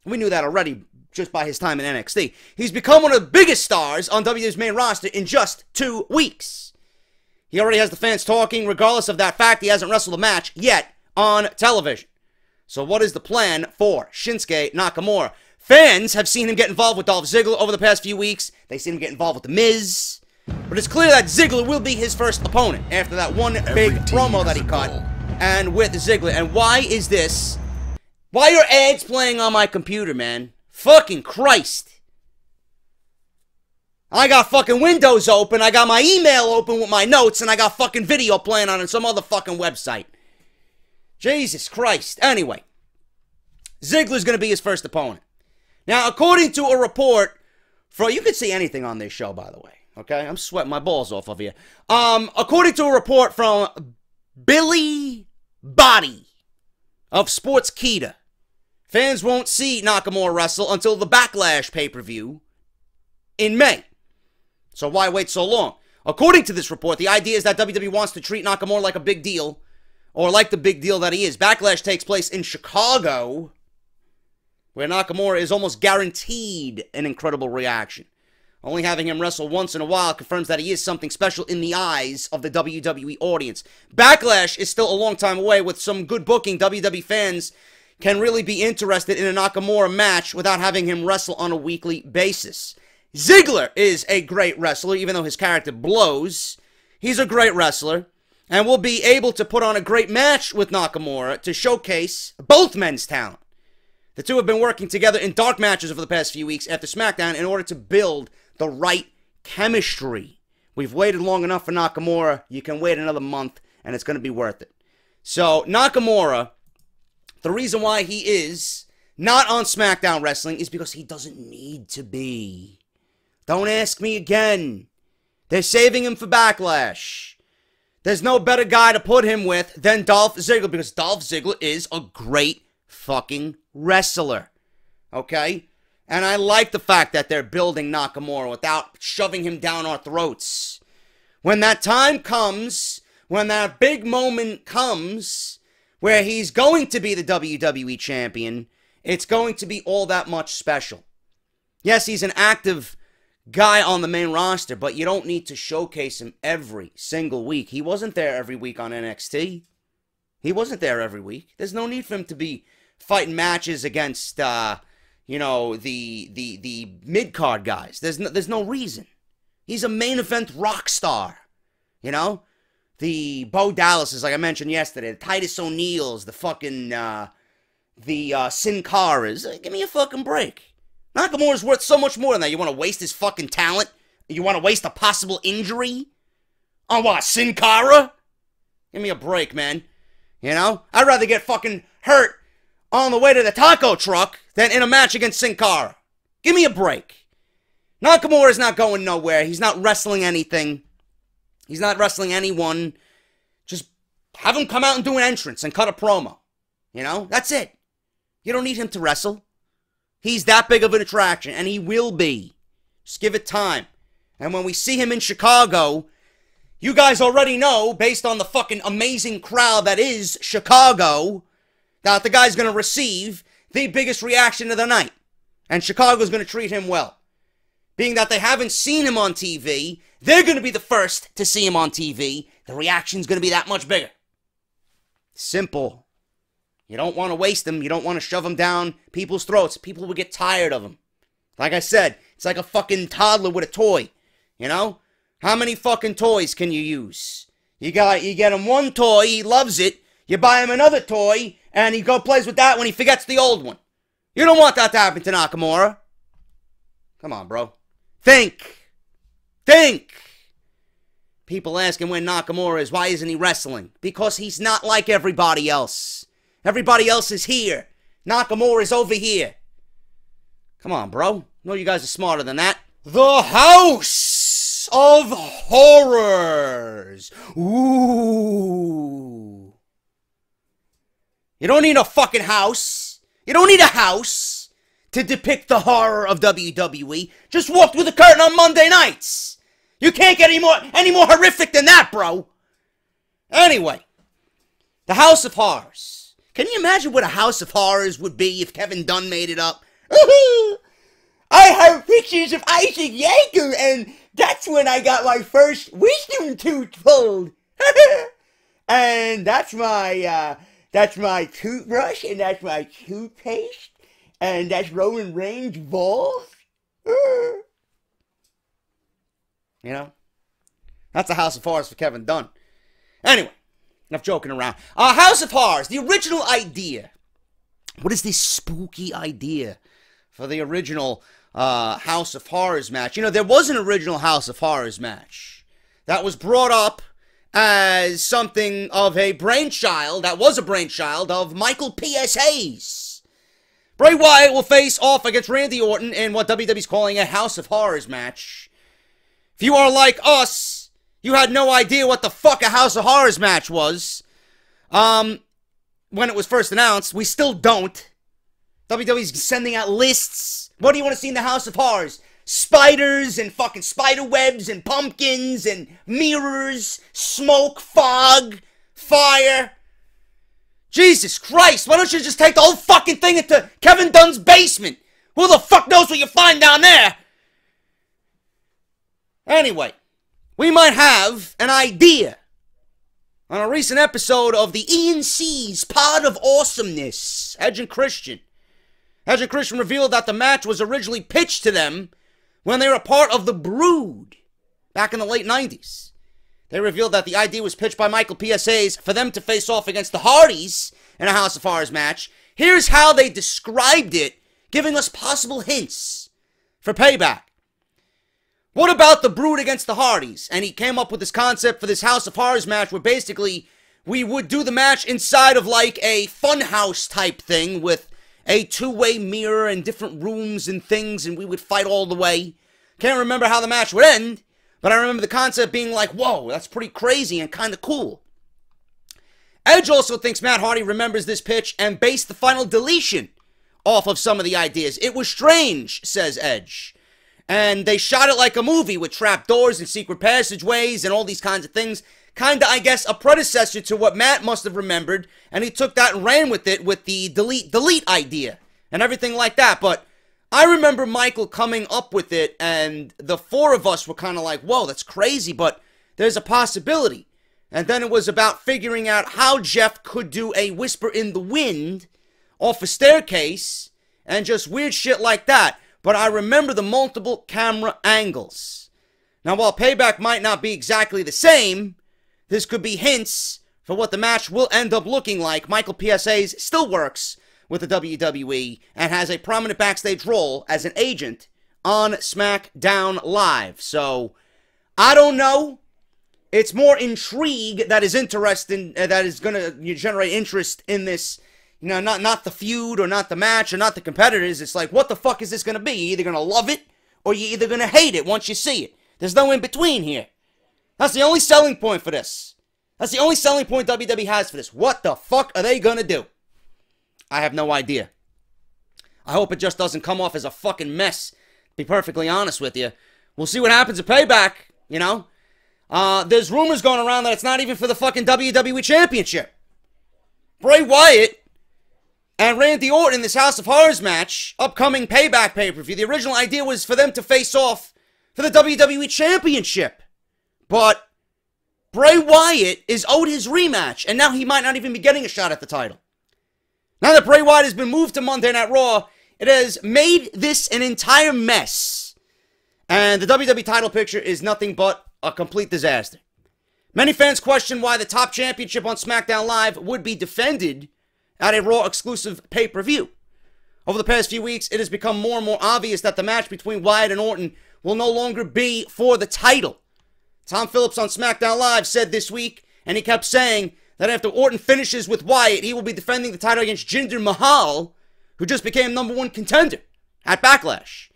We knew that already just by his time in NXT. He's become one of the biggest stars on WWE's main roster in just 2 weeks. He already has the fans talking, regardless of that fact he hasn't wrestled a match yet on television. So what is the plan for Shinsuke Nakamura? Fans have seen him get involved with Dolph Ziggler over the past few weeks. They've seen him get involved with The Miz. But it's clear that Ziggler will be his first opponent after that one big promo that he cut and with Ziggler. And why is this? Why are ads playing on my computer, man? Fucking Christ. I got fucking Windows open, I got my email open with my notes, and I got fucking video playing on some other fucking website. Jesus Christ. Anyway, Ziggler's going to be his first opponent. Now, according to a report from... You can see anything on this show, by the way. Okay? I'm sweating my balls off of you. According to a report from Billy Body of Sportskeeda, fans won't see Nakamura wrestle until the Backlash pay-per-view in May. So why wait so long? According to this report, the idea is that WWE wants to treat Nakamura like a big deal, or like the big deal that he is. Backlash takes place in Chicago, where Nakamura is almost guaranteed an incredible reaction. Only having him wrestle once in a while confirms that he is something special in the eyes of the WWE audience. Backlash is still a long time away. With some good booking, WWE fans can really be interested in a Nakamura match without having him wrestle on a weekly basis. Ziggler is a great wrestler, even though his character blows. He's a great wrestler, and will be able to put on a great match with Nakamura to showcase both men's talent. The two have been working together in dark matches over the past few weeks after SmackDown in order to build the right chemistry. We've waited long enough for Nakamura. You can wait another month, and it's going to be worth it. So, Nakamura The reason why he is not on SmackDown Wrestling is because he doesn't need to be. Don't ask me again. They're saving him for Backlash. There's no better guy to put him with than Dolph Ziggler, because Dolph Ziggler is a great fucking wrestler. Okay? And I like the fact that they're building Nakamura without shoving him down our throats. When that time comes, when that big moment comes, where he's going to be the WWE champion, it's going to be all that much special. Yes, he's an active guy on the main roster, but you don't need to showcase him every single week. He wasn't there every week on NXT. He wasn't there every week. There's no need for him to be fighting matches against, you know, the mid-card guys. There's no reason. He's a main event rock star, you know? The Bo Dallases, like I mentioned yesterday, the Titus O'Neils, the fucking, Sin Caras. Give me a fucking break. Nakamura's worth so much more than that. You want to waste his fucking talent? You want to waste a possible injury? On what, Sin Cara? Give me a break, man. You know? I'd rather get fucking hurt on the way to the taco truck than in a match against Sin Cara. Give me a break. Nakamura's not going nowhere. He's not wrestling anything. He's not wrestling anyone. Just have him come out and do an entrance and cut a promo. You know? That's it. You don't need him to wrestle. He's that big of an attraction, and he will be. Just give it time. And when we see him in Chicago, you guys already know, based on the fucking amazing crowd that is Chicago, that the guy's going to receive the biggest reaction of the night. And Chicago's going to treat him well. Being that they haven't seen him on TV, they're going to be the first to see him on TV. The reaction's going to be that much bigger. Simple. You don't want to waste them. You don't want to shove them down people's throats. People will get tired of them. Like I said, it's like a fucking toddler with a toy. You know? How many fucking toys can you use? You get him one toy, he loves it. You buy him another toy, and he plays with that when he forgets the old one. You don't want that to happen to Nakamura. Come on, bro. Think. Think. People asking when Nakamura is, why isn't he wrestling? Because he's not like everybody else. Everybody else is here. Nakamura is over here. Come on, bro. No, you guys are smarter than that. The House of Horrors. Ooh. You don't need a fucking house. You don't need a house to depict the horror of WWE. Just walk through the curtain on Monday nights. You can't get any more horrific than that, bro. Anyway, the House of Horrors. Can you imagine what a House of Horrors would be if Kevin Dunn made it up? I have pictures of Isaac Yanker, and that's when I got my first wisdom tooth pulled. And that's my toothbrush, and that's my toothpaste, and that's Roman Reigns' balls. You know? That's a House of Horrors for Kevin Dunn. Anyway. Enough joking around. House of Horrors, the original idea. What is this spooky idea for the original House of Horrors match? You know, there was an original House of Horrors match that was brought up as something of a brainchild, that was a brainchild of Michael P.S. Hayes. Bray Wyatt will face off against Randy Orton in what WWE's calling a House of Horrors match. If you are like us, you had no idea what the fuck a House of Horrors match was when it was first announced. We still don't. WWE's sending out lists. What do you want to see in the House of Horrors? Spiders and fucking spider webs and pumpkins and mirrors, smoke, fog, fire. Jesus Christ, why don't you just take the whole fucking thing into Kevin Dunn's basement? Who the fuck knows what you find down there? Anyway. We might have an idea on a recent episode of the E&C's Pod of Awesomeness. Edge and Christian revealed that the match was originally pitched to them when they were part of the Brood back in the late 90s. They revealed that the idea was pitched by Michael P.S. Hayes for them to face off against the Hardys in a House of Horrors match. Here's how they described it, giving us possible hints for payback. What about the Brood against the Hardys? And he came up with this concept for this House of Horrors match where basically we would do the match inside of like a funhouse type thing with a two-way mirror and different rooms and things, and we would fight all the way. Can't remember how the match would end, but I remember the concept being like, whoa, that's pretty crazy and kind of cool. Edge also thinks Matt Hardy remembers this pitch and based the final deletion off of some of the ideas. It was strange, says Edge. And they shot it like a movie with trapdoors and secret passageways and all these kinds of things. Kind of, I guess, a predecessor to what Matt must have remembered. And he took that and ran with it with the delete idea and everything like that. But I remember Michael coming up with it and the four of us were kind of like, whoa, that's crazy, but there's a possibility. And then it was about figuring out how Jeff could do a whisper in the wind off a staircase and just weird shit like that. But I remember the multiple camera angles. Now, while Payback might not be exactly the same, this could be hints for what the match will end up looking like. Michael PSAs still works with the WWE and has a prominent backstage role as an agent on SmackDown Live. So, I don't know. It's more intrigue that is interesting, that is going to generate interest in this. You know, not the feud or not the match or not the competitors. It's like, what the fuck is this going to be? You're either going to love it or you're either going to hate it once you see it. There's no in between here. That's the only selling point for this. That's the only selling point WWE has for this. What the fuck are they going to do? I have no idea. I hope it just doesn't come off as a fucking mess, to be perfectly honest with you. We'll see what happens at Payback, you know. There's rumors going around that it's not even for the fucking WWE Championship. Bray Wyatt and Randy Orton in this House of Horrors match, upcoming Payback pay-per-view. The original idea was for them to face off for the WWE Championship. But Bray Wyatt is owed his rematch, and now he might not even be getting a shot at the title. Now that Bray Wyatt has been moved to Monday Night Raw, it has made this an entire mess. And the WWE title picture is nothing but a complete disaster. Many fans question why the top championship on SmackDown Live would be defended at a Raw exclusive pay-per-view. Over the past few weeks, it has become more and more obvious that the match between Wyatt and Orton will no longer be for the title. Tom Phillips on SmackDown Live said this week, and he kept saying that after Orton finishes with Wyatt, he will be defending the title against Jinder Mahal, who just became #1 contender at Backlash.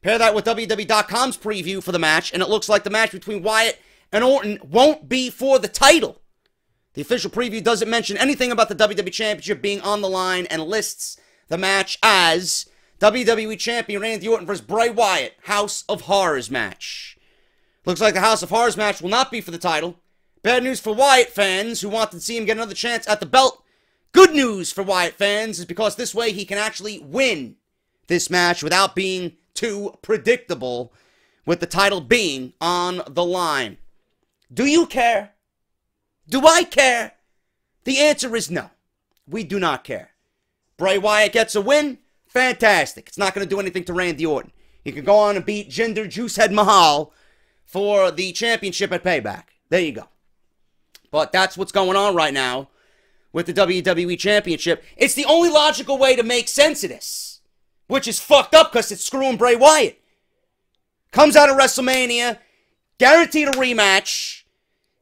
Pair that with WWE.com's preview for the match, and it looks like the match between Wyatt and Orton won't be for the title. The official preview doesn't mention anything about the WWE Championship being on the line and lists the match as WWE Champion Randy Orton versus Bray Wyatt, House of Horrors match. Looks like the House of Horrors match will not be for the title. Bad news for Wyatt fans who wanted to see him get another chance at the belt. Good news for Wyatt fans is because this way he can actually win this match without being too predictable, with the title being on the line. Do you care? Do I care? The answer is no. We do not care. Bray Wyatt gets a win. Fantastic. It's not going to do anything to Randy Orton. He can go on and beat Jinder Juicehead Mahal for the championship at Payback. There you go. But that's what's going on right now with the WWE Championship. It's the only logical way to make sense of this. Which is fucked up because it's screwing Bray Wyatt. Comes out of WrestleMania, guaranteed a rematch.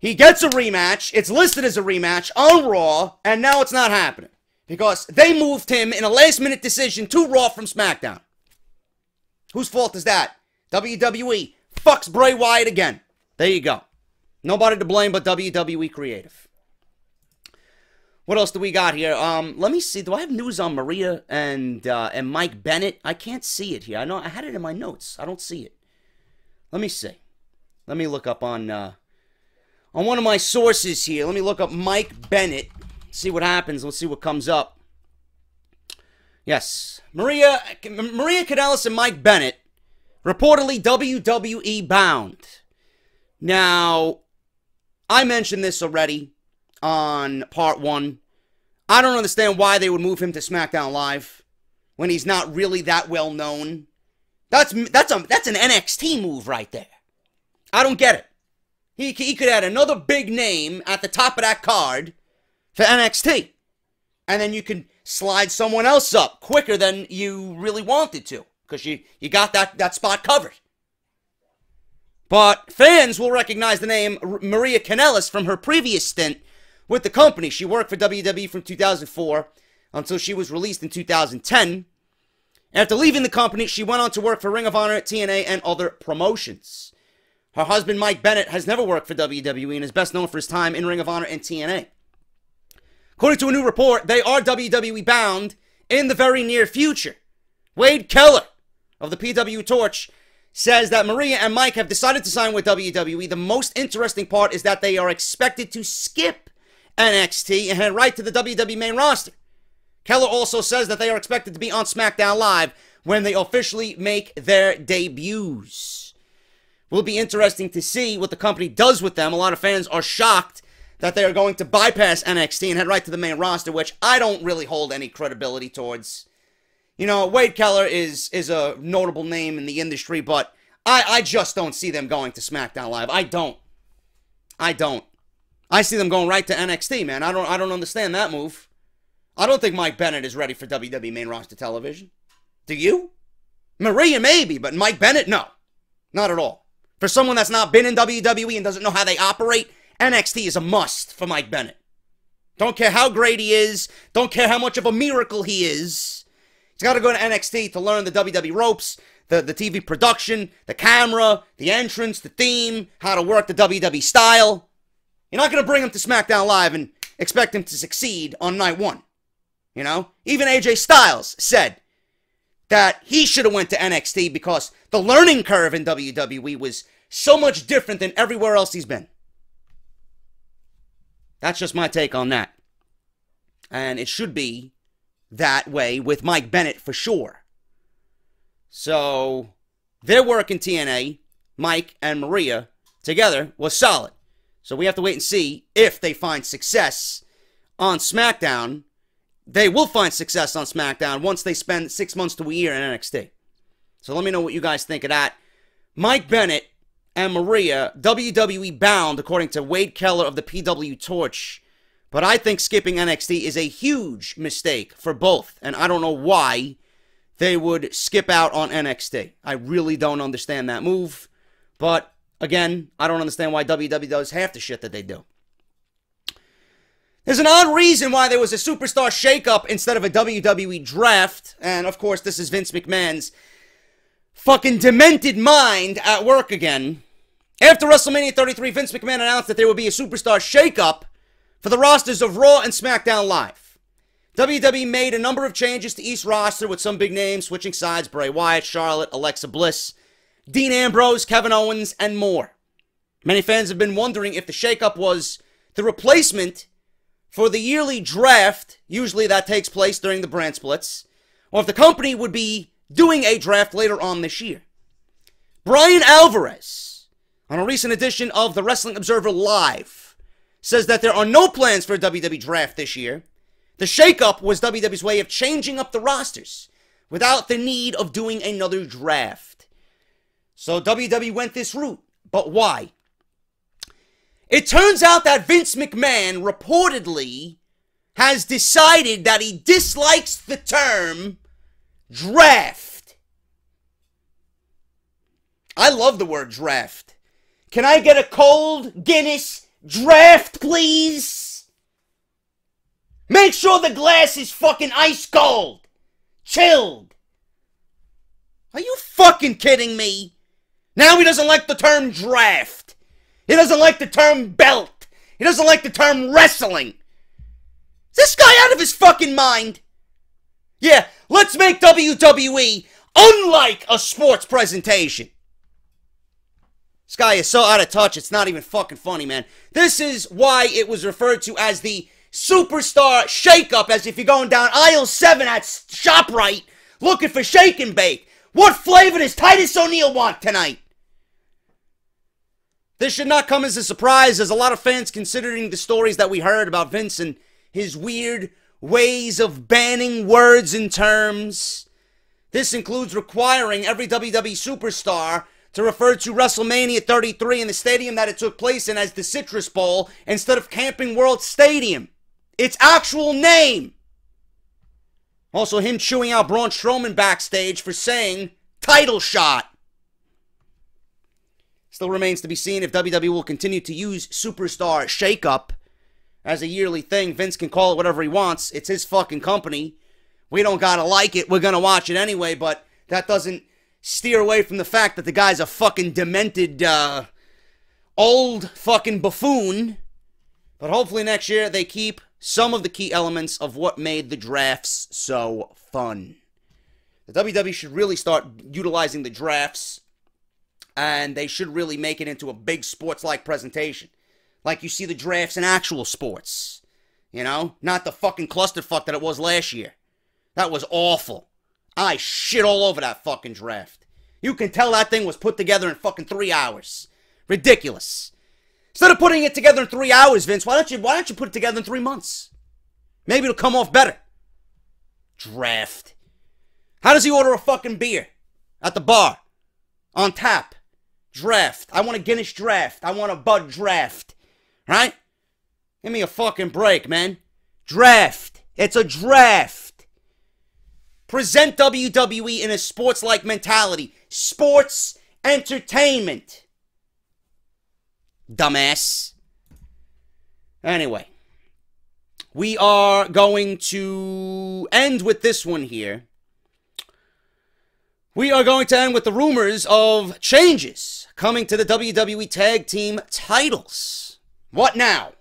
He gets a rematch. It's listed as a rematch on Raw, and now it's not happening. Because they moved him in a last-minute decision to Raw from SmackDown. Whose fault is that? WWE fucks Bray Wyatt again. There you go. Nobody to blame but WWE Creative. What else do we got here? Let me see. Do I have news on Maria and Mike Bennett? I can't see it here. I know I had it in my notes. I don't see it. Let me see. Let me look up on one of my sources here. Let me look up Mike Bennett. See what happens. Let's see what comes up. Yes, Maria Kanellis and Mike Bennett reportedly WWE bound. Now, I mentioned this already on part 1. I don't understand why they would move him to SmackDown Live when he's not really that well known. That's an NXT move right there. I don't get it. He could add another big name at the top of that card for NXT. And then you can slide someone else up quicker than you really wanted to. Because you got that spot covered. But fans will recognize the name Maria Kanellis from her previous stint with the company. She worked for WWE from 2004 until she was released in 2010. After leaving the company, she went on to work for Ring of Honor, TNA, and other promotions. Her husband, Mike Bennett, has never worked for WWE and is best known for his time in Ring of Honor and TNA. According to a new report, they are WWE bound in the very near future. Wade Keller of the PW Torch says that Maria and Mike have decided to sign with WWE. The most interesting part is that they are expected to skip NXT and head right to the WWE main roster. Keller also says that they are expected to be on Smackdown Live when they officially make their debuts. Will be interesting to see what the company does with them. A lot of fans are shocked that they are going to bypass NXT and head right to the main roster, which I don't really hold any credibility towards. You know, Wade Keller is a notable name in the industry, but I just don't see them going to SmackDown Live. I don't. I see them going right to NXT, man. I don't understand that move. I don't think Mike Bennett is ready for WWE main roster television. Do you? Maria maybe, but Mike Bennett, no. Not at all. For someone that's not been in WWE and doesn't know how they operate, NXT is a must for Mike Bennett. Don't care how great he is. Don't care how much of a miracle he is. He's got to go to NXT to learn the WWE ropes, the TV production, the camera, the entrance, the theme, how to work the WWE style. You're not going to bring him to SmackDown Live and expect him to succeed on night one. You know? Even AJ Styles said that he should have went to NXT because the learning curve in WWE was so much different than everywhere else he's been. That's just my take on that. And it should be that way with Mike Bennett for sure. So, their work in TNA, Mike and Maria, together was solid. So we have to wait and see if they find success on SmackDown. They will find success on SmackDown once they spend 6 months to a year in NXT. So let me know what you guys think of that. Mike Bennett and Maria, WWE bound, according to Wade Keller of the PW Torch. But I think skipping NXT is a huge mistake for both. And I don't know why they would skip out on NXT. I really don't understand that move. But, again, I don't understand why WWE does half the shit that they do. There's an odd reason why there was a superstar shakeup instead of a WWE draft. And, of course, this is Vince McMahon's fucking demented mind at work again. After WrestleMania 33, Vince McMahon announced that there would be a superstar shakeup for the rosters of Raw and SmackDown Live. WWE made a number of changes to each roster with some big names switching sides: Bray Wyatt, Charlotte, Alexa Bliss, Dean Ambrose, Kevin Owens, and more. Many fans have been wondering if the shakeup was the replacement for the yearly draft, usually that takes place during the brand splits, or if the company would be doing a draft later on this year. Brian Alvarez, on a recent edition of the Wrestling Observer Live, says that there are no plans for a WWE draft this year. The shakeup was WWE's way of changing up the rosters without the need of doing another draft. So WWE went this route. But why? It turns out that Vince McMahon reportedly has decided that he dislikes the term draft. I love the word draft. Can I get a cold Guinness draft, please? Make sure the glass is fucking ice cold. Chilled. Are you fucking kidding me? Now he doesn't like the term draft. He doesn't like the term belt. He doesn't like the term wrestling. Is this guy out of his fucking mind? Yeah, let's make WWE unlike a sports presentation. This guy is so out of touch, it's not even fucking funny, man. This is why it was referred to as the superstar shakeup, as if you're going down aisle 7 at ShopRite looking for shake and bake. What flavor does Titus O'Neil want tonight? This should not come as a surprise, as a lot of fans considering the stories that we heard about Vince and his weird ways of banning words and terms. This includes requiring every WWE superstar to refer to WrestleMania 33 in the stadium that it took place in as the Citrus Bowl instead of Camping World Stadium. Its actual name. Also, him chewing out Braun Strowman backstage for saying title shot. Still remains to be seen if WWE will continue to use superstar shakeup as a yearly thing. Vince can call it whatever he wants. It's his fucking company. We don't gotta like it. We're gonna watch it anyway, but that doesn't steer away from the fact that the guy's a fucking demented, old fucking buffoon. But hopefully next year they keep some of the key elements of what made the drafts so fun. The WWE should really start utilizing the drafts, and they should really make it into a big sports-like presentation. Like you see the drafts in actual sports. You know? Not the fucking clusterfuck that it was last year. That was awful. I shit all over that fucking draft. You can tell that thing was put together in fucking 3 hours. Ridiculous. Instead of putting it together in 3 hours, Vince, why don't you put it together in 3 months? Maybe it'll come off better. Draft. How does he order a fucking beer? At the bar. On tap. Draft. I want a Guinness draft. I want a Bud draft. Right? Give me a fucking break, man. Draft. It's a draft. Present WWE in a sports-like mentality. Sports entertainment. Dumbass. Anyway. We are going to end with this one here. We are going to end with the rumors of changes coming to the WWE Tag Team titles. What now?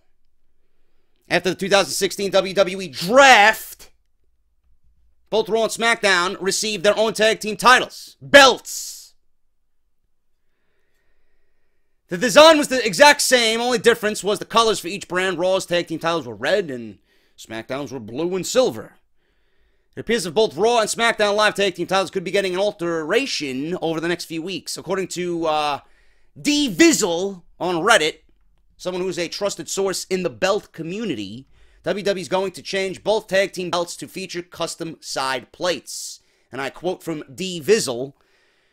After the 2016 WWE Draft, both Raw and SmackDown received their own tag team titles. Belts. The design was the exact same. Only difference was the colors for each brand. Raw's tag team titles were red and SmackDown's were blue and silver. It appears that both Raw and SmackDown Live tag team titles could be getting an alteration over the next few weeks. According to D. Vizzle on Reddit, someone who's a trusted source in the belt community, WWE is going to change both tag team belts to feature custom side plates. And I quote from D. Vizzle,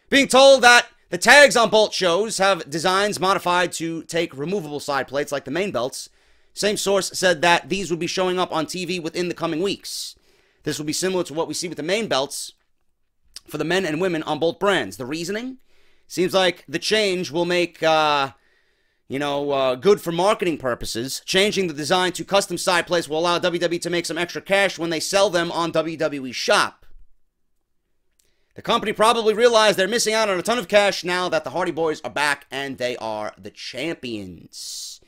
being told that the tags on both shows have designs modified to take removable side plates like the main belts. Same source said that these will be showing up on TV within the coming weeks. This will be similar to what we see with the main belts for the men and women on both brands. The reasoning? Seems like the change will make, good for marketing purposes. Changing the design to custom side plates will allow WWE to make some extra cash when they sell them on WWE Shop. The company probably realized they're missing out on a ton of cash now that the Hardy Boys are back and they are the champions.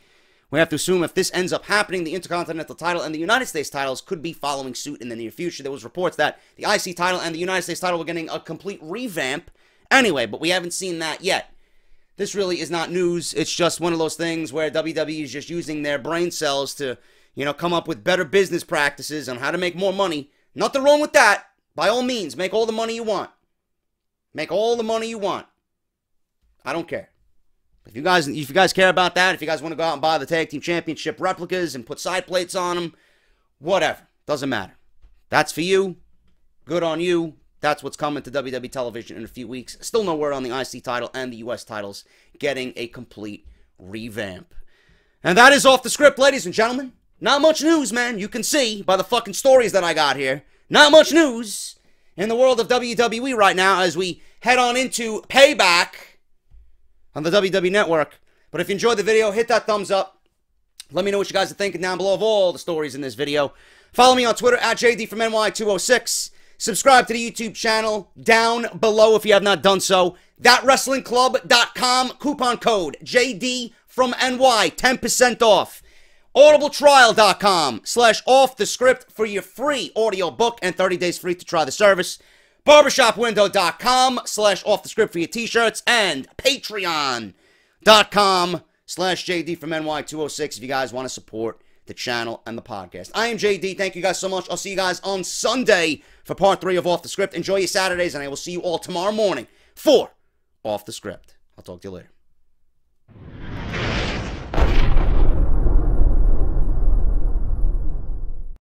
We have to assume if this ends up happening, the Intercontinental title and the United States titles could be following suit in the near future. There was reports that the IC title and the United States title were getting a complete revamp anyway, but we haven't seen that yet. This really is not news. It's just one of those things where WWE is just using their brain cells to, come up with better business practices on how to make more money. Nothing wrong with that. By all means, make all the money you want. Make all the money you want. I don't care. If you guys care about that, if you guys want to go out and buy the Tag Team Championship replicas and put side plates on them, whatever. Doesn't matter. That's for you. Good on you. That's what's coming to WWE television in a few weeks. Still no word on the IC title and the US titles getting a complete revamp. And that is off the script, ladies and gentlemen. Not much news, man. You can see by the fucking stories that I got here. Not much news in the world of WWE right now as we head on into Payback on the WWE Network. But if you enjoyed the video, hit that thumbs up. Let me know what you guys are thinking down below of all the stories in this video. Follow me on Twitter at JD from NY206. Subscribe to the YouTube channel down below if you have not done so. ThatWrestlingClub.com, coupon code JD from NY, 10% off. AudibleTrial.com/offthescript for your free audio book and 30 days free to try the service. BarbershopWindow.com/offthescript for your t-shirts and Patreon.com/JD from NY206 if you guys want to support the channel and the podcast. I am JD. Thank you guys so much. I'll see you guys on Sunday for part 3 of Off the Script. Enjoy your Saturdays, and I will see you all tomorrow morning for Off the Script. I'll talk to you later.